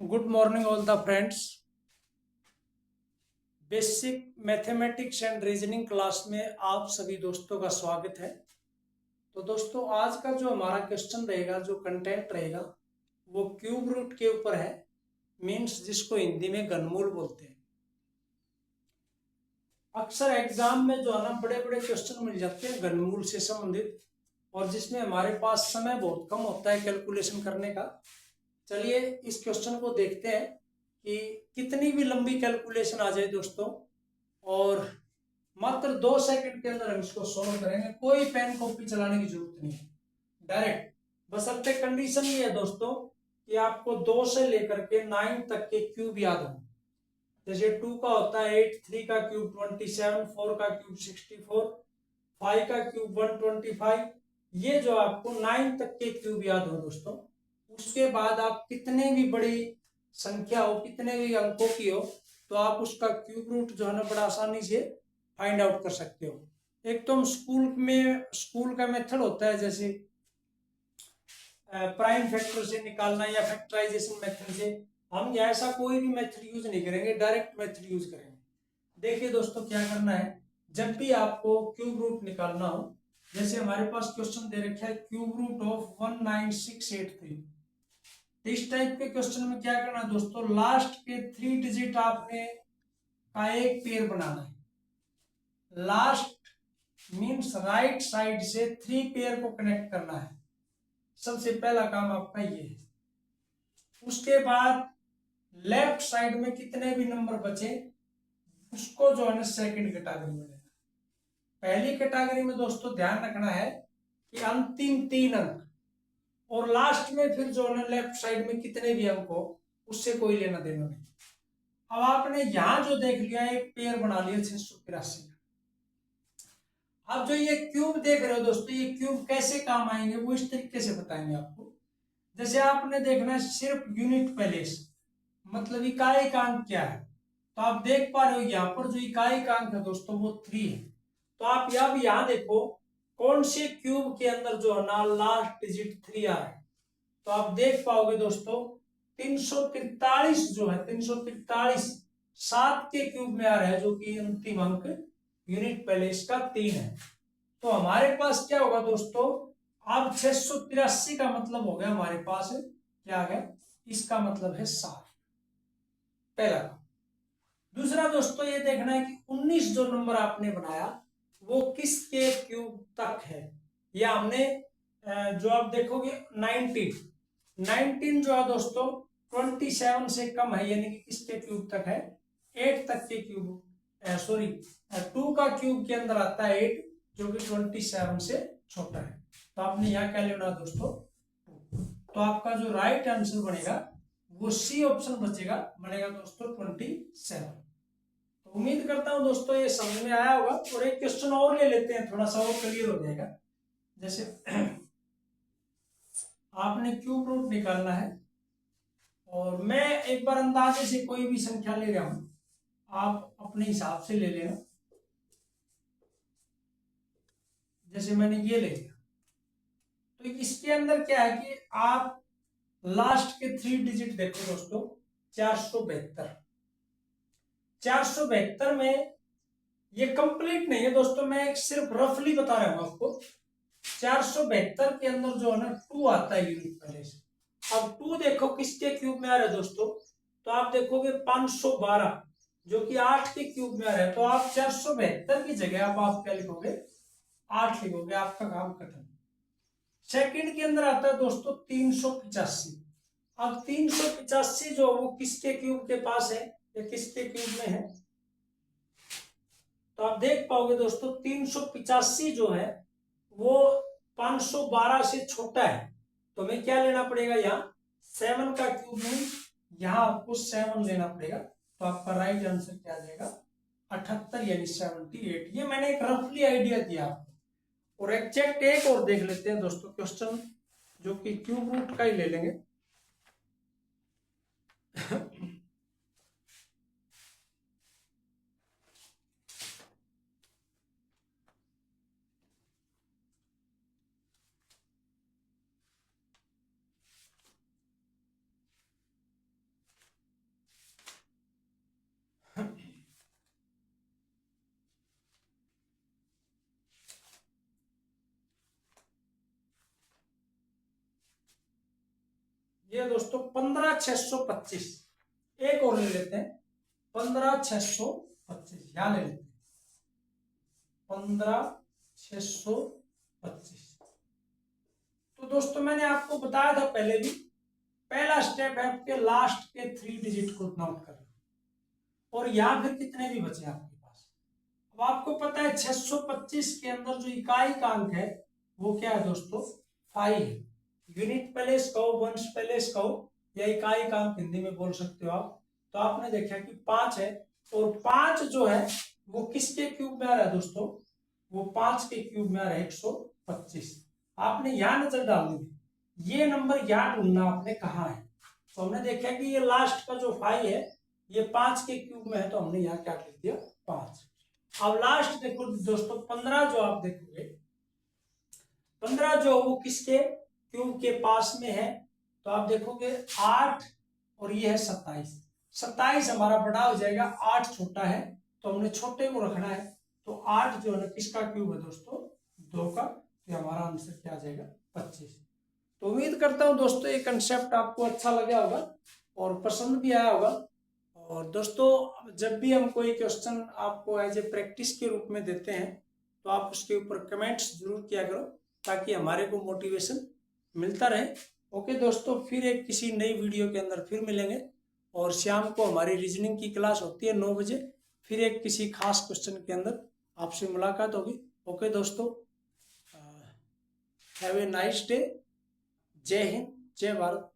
Good morning all the friends. Basic mathematics and reasoning class में आप सभी दोस्तों का स्वागत है। तो दोस्तों, आज का जो हमारा क्वेश्चन रहेगा, जो कंटेंट रहेगा, वो क्यूब रूट के ऊपर है। मीन्स जिसको हिंदी में घनमूल बोलते हैं। अक्सर एग्जाम में जो है ना, बड़े बड़े क्वेश्चन मिल जाते हैं घनमूल से संबंधित, और जिसमें हमारे पास समय बहुत कम होता है कैलकुलेशन करने का। चलिए इस क्वेश्चन को देखते हैं कि कितनी भी लंबी कैलकुलेशन आ जाए दोस्तों, और मात्र 2 सेकंड के अंदर हम इसको सॉल्व करेंगे। कोई पेन कॉपी चलाने की जरूरत नहीं है, डायरेक्ट। बशर्ते कंडीशन ये है दोस्तों कि आपको 2 से लेकर के 9 तक के क्यूब याद हो। जैसे 2 का होता है 8, 3 का क्यूब 27, 4 का क्यूब 64, 5 का क्यूब 125। ये जो आपको 9 तक के क्यूब याद हो दोस्तों, उसके बाद आप कितने भी बड़ी संख्या हो, कितने भी अंकों की हो, तो आप उसका क्यूब रूट जो है ना, बड़ा आसानी से फाइंड आउट कर सकते हो। एक तो हम स्कूल का मेथड होता है, जैसे प्राइम फैक्टर से निकालना या फैक्टराइजेशन मेथड से। हम ऐसा कोई भी मेथड यूज नहीं करेंगे, डायरेक्ट मेथड यूज करेंगे। देखिए दोस्तों, क्या करना है, जब भी आपको क्यूब रूट निकालना हो, जैसे हमारे पास क्वेश्चन दे रखा है क्यूब रूट ऑफ 19683। इस टाइप के क्वेश्चन में क्या करना है दोस्तों, लास्ट के 3 डिजिट आपने का एक पेयर बनाना है। लास्ट मीन्स राइट साइड से 3 पेयर को कनेक्ट करना है। सबसे पहला काम आपका ये है। उसके बाद लेफ्ट साइड में कितने भी नंबर बचे, उसको जो है ना सेकंड कैटेगरी में लेना। पहली कैटेगरी में दोस्तों ध्यान रखना है कि अंतिम 3 अंक, और लास्ट में फिर जो है ना लेफ्ट साइड में कितने भी अंक हो, उससे कोई लेना देना नहीं। अब आपने यहां जो देख लिया, एक पेयर बना लिया 683। अब जो ये क्यूब देख रहे हो दोस्तों, ये क्यूब कैसे काम आएंगे वो इस तरीके से बताएंगे आपको। जैसे आपने देखना है सिर्फ यूनिट प्लेस, मतलब इकाई अंक क्या है, तो आप देख पा रहे हो यहाँ पर जो इकाई अंक है दोस्तों वो 3 है। तो आप यहाँ देखो कौन से क्यूब के अंदर जो है ना लास्ट डिजिट 3 आ रहा है, तो आप देख पाओगे दोस्तों 343 जो है, 343 7 के क्यूब में आ रहा है, जो कि अंतिम अंक यूनिट प्लेस का 3 है। तो हमारे पास क्या होगा दोस्तों, अब 683 का मतलब हो गया हमारे पास क्या है, इसका मतलब है 7। पहला। दूसरा दोस्तों ये देखना है कि 19 जो नंबर आपने बनाया वो किसके क्यूब तक है। या हमने जो आप देखोगे 19 जो है दोस्तों 27 से कम है, यानी कि किसके क्यूब तक है, 8 तक के क्यूब, सॉरी 2 का क्यूब के अंदर आता है 8, जो कि 27 से छोटा है। तो आपने यहाँ क्या लेना दोस्तों, तो आपका जो राइट आंसर बनेगा वो सी ऑप्शन बनेगा दोस्तों 27। तो उम्मीद करता हूं दोस्तों ये समझ में आया होगा। और एक क्वेश्चन और ले लेते हैं, थोड़ा सा और क्लियर हो जाएगा। जैसे आपने क्यूब रूट निकालना है, और मैं एक बार अंदाजे से कोई भी संख्या ले रहा हूं, आप अपने हिसाब से ले लेना। जैसे मैंने ये ले लिया, तो इसके अंदर क्या है कि आप लास्ट के 3 डिजिट देखो दोस्तों, 472। 472 में ये कंप्लीट नहीं है दोस्तों, मैं एक सिर्फ रफली बता रहा हूं आपको। 472 के अंदर जो है ना 2 आता है यूनिट पहले से। अब 2 देखो किसके क्यूब में आ रहा है दोस्तों, तो आप देखोगे 512, जो कि 8 के क्यूब में आ रहा है। तो आप 472 की जगह आप क्या लिखोगे, 8 लिखोगे, आपका काम खत्म। सेकंड के अंदर आता है दोस्तों 385। अब 385 जो वो किसके क्यूब के पास है या किसके क्यूब में है, तो आप देख पाओगे दोस्तों 385 जो है वो 512 से छोटा है। तो हमें क्या लेना पड़ेगा, यहाँ 7 का क्यूब में यहाँ आपको 7 लेना पड़ेगा। तो आपका राइट आंसर क्या आ जाएगा, 78 यानी 78। ये मैंने एक रफली आइडिया दिया आपको। और एग्जैक्ट एक और देख लेते हैं दोस्तों क्वेश्चन, जो कि क्यूब रूट का ही ले लेंगे। ये दोस्तों 15,625। एक और ले लेते हैं 15,625, यहां ले लेते हैं 15,625। तो दोस्तों मैंने आपको बताया था पहले भी, पहला स्टेप है आपके लास्ट के 3 डिजिट को नोट करना, और यहाँ फिर कितने भी बचे आपके पास। अब आपको पता है 625 के अंदर जो इकाई का अंक है वो क्या है दोस्तों, 5 है। यूनिट प्लेस कहो, वंश प्लेस कहो, या इकाई का अंक हिंदी में बोल सकते हो आप। तो आपने देखा कि 5 है, और 5 जो है वो किसके क्यूब में आ रहा है दोस्तों, वो 5 के क्यूब में आ रहा है 125। आपने यहाँ नजर डालनी है, ये नंबर यहाँ ढूंढना आपने कहाँ है। तो हमने देखा कि ये लास्ट का जो 5 है ये 5 के क्यूब में है, तो हमने यहाँ क्या लिख दिया 5। अब लास्ट देखो दोस्तों 15 जो आप देखोगे, 15 जो वो किसके क्यूब के पास में है, तो आप देखोगे 8 और ये है 27। 27 हमारा बड़ा हो जाएगा, 8 छोटा है, तो हमने छोटे को रखना है। तो 8 जो है किसका क्यूब है दोस्तों, 2 का। तो हमारा आंसर क्या आ जाएगा 25। तो उम्मीद करता हूं दोस्तों ये कंसेप्ट आपको अच्छा लगा होगा और पसंद भी आया होगा। और दोस्तों जब भी हम कोई क्वेश्चन आपको एज ए प्रैक्टिस के रूप में देते हैं तो आप उसके ऊपर कमेंट्स जरूर किया करो, ताकि हमारे को मोटिवेशन मिलता रहे। ओके दोस्तों, फिर एक किसी नई वीडियो के अंदर फिर मिलेंगे, और शाम को हमारी रीजनिंग की क्लास होती है 9 बजे। फिर एक किसी खास क्वेश्चन के अंदर आपसे मुलाकात होगी। ओके दोस्तों, हैव ए नाइस डे। जय हिंद, जय भारत।